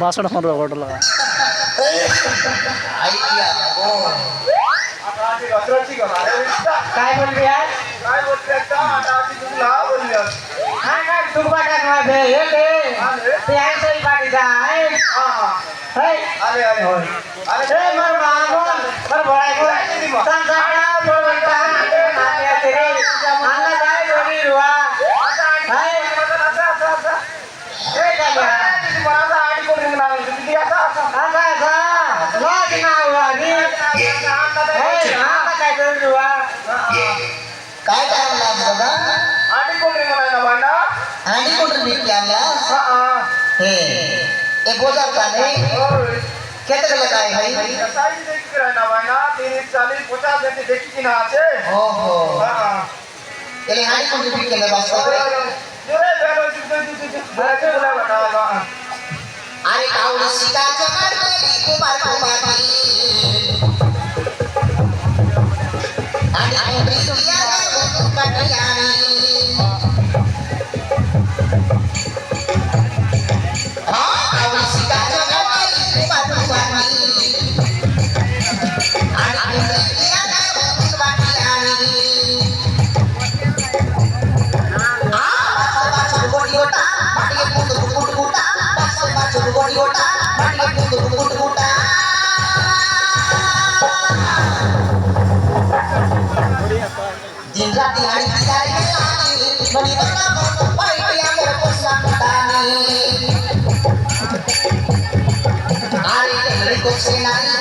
62 phone record लगा काय बोलली आज काय तू बाटा माझे हे ते आहे सही बाटीचा आहे अरे मर मामून मर बड़ाई को संसारा बोलता नाते तेरे अन्ना जाए जोड़ी रुआ है ये क्या लॉज ना हुआ नी काय जोड़ी रुआ काय आणला बाबा आडी कोण रे मला ना आणि कुठे निघते आणला हे एक बोजार का नाही केते लगाए भाई साइज देख के रहना भाई ना 30 40 50 देती देखी कि ना आछे ओहो हां एले हाई कोण रिपीट केले बस जोरे बेलो बाकी बोला बतावा अरे कावडी शिकाचं काढली कुमार कुमारी आणि कोणी दुनिया कटयानी कावडी शिकाचं काढली कुमार कुमारी आणि कोणी दुनिया कटयानी गोडी गोटा माटी कुट कुट कुटा बासो गोडी गोटा माटी कुट कुट कुटा दिन रात hari hari mani bana pai yang berpesan tani hari ini kok senang